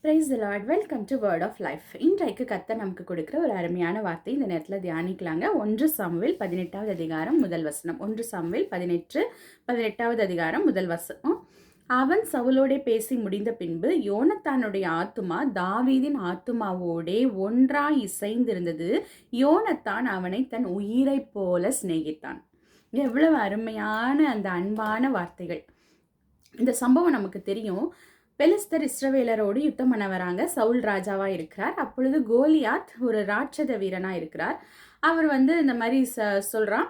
Price the Lord. Welcome to word of life. இன்றைக்கு கர்த்தர் நமக்கு கொடுக்குற ஒரு அருமையான வார்த்தை இந்த நேரத்தில் தியானிக்கலாங்க. 1 சாமுவேல் 18வது அதிகாரம் முதல் வசனம். 1 சாமுவேல் 18வது அதிகாரம் முதல் வசனம். அவன் சவுலோடே பேசி முடிந்த பின்பு யோனத்தானுடைய ஆத்துமா தாவீதின் ஆத்துமாவோடே ஒன்றாய் இசைந்திருந்தது. யோனத்தான் அவனை தன் உயிரை போல சிநேகித்தான். எவ்வளவு அருமையான அந்த அன்பான வார்த்தைகள். இந்த சம்பவம் நமக்கு தெரியும். பெலிஸ்தர் இஸ்ரவேலரோடு யுத்தம் பண்ண வராங்க. சவுல் ராஜாவாக இருக்கிறார். அப்பொழுது கோலியாத் ஒரு ராட்சத வீரனாக இருக்கிறார். அவர் இந்த மாதிரி சொல்கிறான்,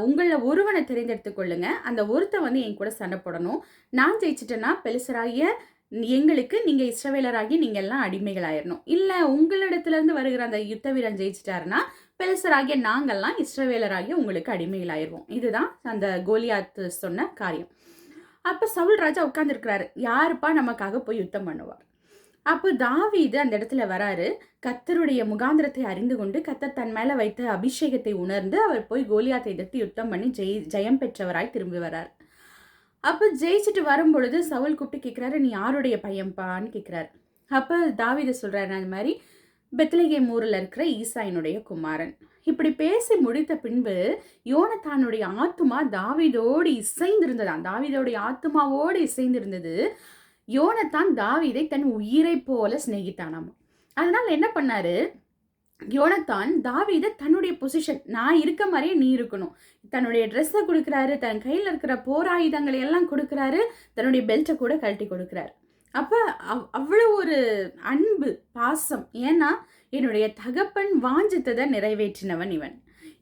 உங்களில் ஒருவனை தெரிந்தெடுத்து கொள்ளுங்க, அந்த ஒருத்தன் என் கூட சண்டை போடணும். நான் ஜெயிச்சிட்டேன்னா பெலிஸ்தராகிய எங்களுக்கு நீங்கள் இஸ்ரவேலராகி நீங்கள் எல்லாம் அடிமைகளாயிடணும். இல்லை உங்களிடத்துலேருந்து வருகிற அந்த யுத்த வீரன் ஜெயிச்சிட்டாருன்னா பெலிஸ்தராகிய நாங்கள்லாம் இஸ்ரவேலராகிய உங்களுக்கு அடிமைகளாயிருவோம். இதுதான் அந்த கோலியாத் சொன்ன காரியம். அப்போ சவுல் ராஜா உட்காந்துருக்கிறாரு. யாருப்பா நமக்காக போய் யுத்தம் பண்ணுவார்? அப்போ தாவீது அந்த இடத்துல வராரு. கர்த்தருடைய முகாந்திரத்தை அறிந்து கொண்டு கர்த்தர் தன் மேலே வைத்த அபிஷேகத்தை உணர்ந்து அவர் போய் கோலியாத்தை எதிர்த்து யுத்தம் பண்ணி ஜெயம் பெற்றவராய் திரும்பி வரார். அப்போ ஜெயிச்சுட்டு வரும்பொழுது சவுல் கூப்பிட்டு கேட்குறாரு, நீ யாருடைய பையன்பான்னு கேட்குறாரு. அப்போ தாவீது சொல்கிறாரு, அந்த மாதிரி பெத்லகேம் ஊரில் இருக்கிற ஈசாயினுடைய குமாரன். இப்படி பேசி முடித்த பின்பு யோனத்தானுடைய ஆத்துமா தாவீதோடு இசைந்திருந்ததான். தாவீதோடைய ஆத்துமாவோடு இசைந்திருந்தது. யோனத்தான் தாவீதை தன் உயிரை போல சிநேகித்தானாம். அதனால என்ன பண்ணாரு, யோனத்தான் தாவீதை தன்னுடைய பொசிஷன், நான் இருக்க மாதிரியே நீ இருக்கணும், தன்னுடைய ட்ரெஸ்ஸை கொடுக்குறாரு, தன் கையில் இருக்கிற போராயுதங்களை எல்லாம் கொடுக்குறாரு, தன்னுடைய பெல்ட்டை கூட கழட்டி கொடுக்குறாரு. அப்போ அவ்வளோ ஒரு அன்பு பாசம். ஏன்னா என்னுடைய தகப்பன் வாஞ்சித்ததை நிறைவேற்றினவன் இவன்.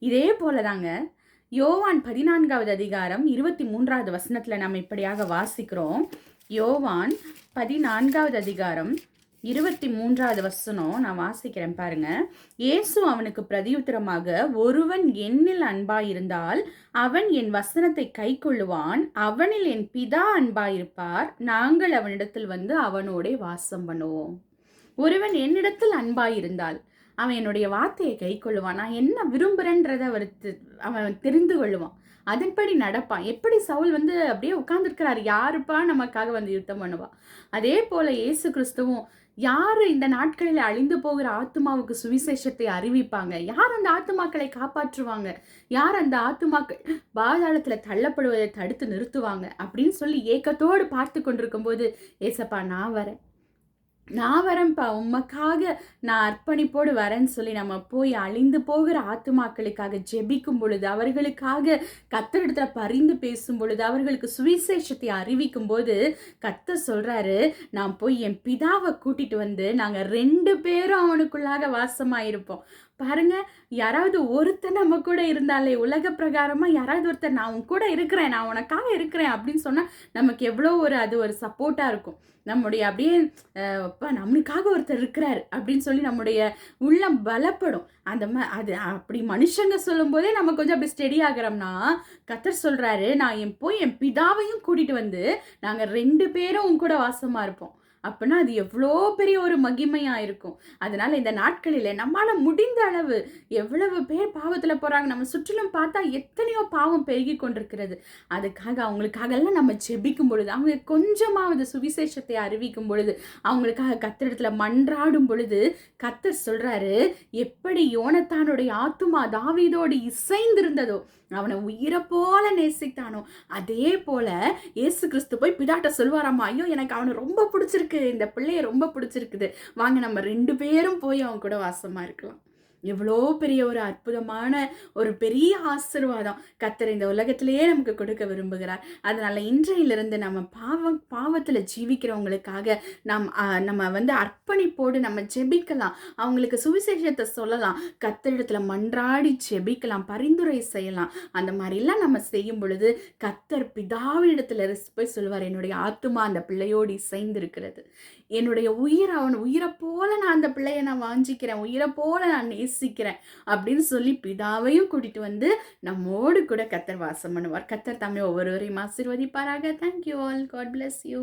இதே போலதாங்க யோவான் 14வது அதிகாரம் 23வது வசனத்தில் நம்ம இப்படியாக வாசிக்கிறோம். யோவான் 14வது அதிகாரம் 23வது வசனம் நான் வாசிக்கிறேன் பாருங்க. இயேசு அவனுக்கு பிரதியுத்தரமாக, ஒருவன் என்னில் அன்பாயிருந்தால் அவன் என் வசனத்தை கை கொள்ளுவான், அவனில் என் பிதா அன்பாயிருப்பார், நாங்கள் அவனிடத்தில் அவனோட வாசம் பண்ணுவோம். ஒருவன் என்னிடத்தில் அன்பாயிருந்தால் அவன் என்னுடைய வார்த்தையை கை கொள்ளுவான். நான் என்ன விரும்புகிறேன்றதை அவன் தெரிந்து கொள்ளுவான், அதன்படி நடப்பான். எப்படி சவுல் அப்படியே உட்கார்ந்துருக்கிறார், யாருப்பா நமக்காக யுத்தம் பண்ணுவா? அதே போல இயேசு கிறிஸ்துவும் யாரு இந்த நாட்களில் அழிந்து போகிற ஆத்துமாவுக்கு சுவிசேஷத்தை அறிவிப்பாங்க? யார் அந்த ஆத்துமாக்களை காப்பாற்றுவாங்க? யார் அந்த ஆத்துமாக்கள் பாதாளத்துல தள்ளப்படுவதை தடுத்து நிறுத்துவாங்க அப்படின்னு சொல்லி ஏக்கத்தோடு பார்த்து கொண்டிருக்கும் போது, ஏசப்பா நான் வரேன்ப்பா, உமக்காக நான் அர்ப்பணிப்போடு வரேன்னு சொல்லி நம்ம போய் அழிந்து போகிற ஆத்துமாக்களுக்காக ஜெபிக்கும் பொழுது, அவர்களுக்காக கர்த்தரிடத்துல பரிந்து பேசும் பொழுது, அவர்களுக்கு சுவிசேஷத்தை அறிவிக்கும் போது கர்த்தர் சொல்றாரு, நான் போய் என் பிதாவை கூட்டிட்டு நாங்கள் 2 பேரும் அவனுக்குள்ளாக வாசமாயிருப்போம். பாருங்க, யாராவது ஒருத்தர் நம்ம கூட இருந்தாலே, உலக பிரகாரமா யாராவது ஒருத்தர் நான் உன் கூட இருக்கிறேன், நான் உனக்காக இருக்கிறேன் அப்படின்னு சொன்னா நமக்கு எவ்வளோ அது ஒரு சப்போர்ட்டா இருக்கும். நம்முடைய அப்படியே நம்மளுக்காக ஒருத்தர் இருக்கிறார் அப்படின்னு சொல்லி நம்முடைய உள்ளம் பலப்படும். அது அப்படி மனுஷங்க சொல்லும் போதே நம்ம கொஞ்சம் அப்படி ஸ்டெடி ஆகிறோம்னா, கர்த்தர் சொல்றாரு, நான் போய் என் பிதாவையும் கூட்டிட்டு நாங்கள் 2 பேரும் உன் கூட வாசமா இருப்போம். அப்படின்னா அது எவ்வளோ பெரிய ஒரு மகிமையாக இருக்கும். அதனால இந்த நாட்களில் நம்மளால் முடிந்த அளவு, எவ்வளவு பேர் பாவத்தில் போகிறாங்க, நம்ம சுற்றிலும் பார்த்தா எத்தனையோ பாவம் பெருகி கொண்டிருக்கிறது. அதுக்காக அவங்களுக்காகலாம் நம்ம ஜெபிக்கும் பொழுது, அவங்க கொஞ்சமாவது சுவிசேஷத்தை அறிவிக்கும் பொழுது, அவங்களுக்காக கர்த்தரிடத்துல மன்றாடும் பொழுது கர்த்தர் சொல்றாரு, எப்படி யோனத்தானுடைய ஆத்துமா தாவீதோடு இசைந்திருந்ததோ, அவனை உயிரை போல நேசித்தானோ, அதே போல இயேசு கிறிஸ்து போய் பிதாட்ட சொல்வாராமா, ஐயோ எனக்கு அவனை ரொம்ப பிடிச்சிருக்கு, இந்த பிள்ளைய ரொம்ப பிடிச்சிருக்குது, வாங்க நம்ம 2 பேரும் போய் அவன் கூட வாசமா இருக்கலாம். எவ்வளோ பெரிய ஒரு அற்புதமான ஒரு பெரிய ஆசீர்வாதம் கர்த்தர் இந்த உலகத்திலேயே நமக்கு கொடுக்க விரும்புகிறார். அதனால இன்றையிலிருந்து நம்ம பாவத்தில் ஜீவிக்கிறவங்களுக்காக நம்ம அர்ப்பணிப்போடு நம்ம ஜெபிக்கலாம், அவங்களுக்கு சுவிசேஷத்தை சொல்லலாம், கர்த்தரிடத்துல மன்றாடி ஜெபிக்கலாம், பரிந்துரை செய்யலாம். அந்த மாதிரிலாம் நம்ம செய்யும் பொழுது கர்த்தர் பிதாவிடத்துல போய் சொல்லுவார், என்னுடைய ஆத்துமா அந்த பிள்ளையோடு இசைந்திருக்கிறது, என்னுடைய அவன் உயிரை போல நான் அந்த பிள்ளைய நான் வாஞ்சிக்கிறேன், உயிரை போல நான் நேசிக்கிறேன் அப்படின்னு சொல்லி பிதாவையும் கூட்டிட்டு நம்மோடு கூட கர்த்தர் வாசம் பண்ணுவார். கர்த்தர் தம்மை ஒவ்வொருவரையும் ஆசீர்வதிப்பாராக. Thank you all. God bless you.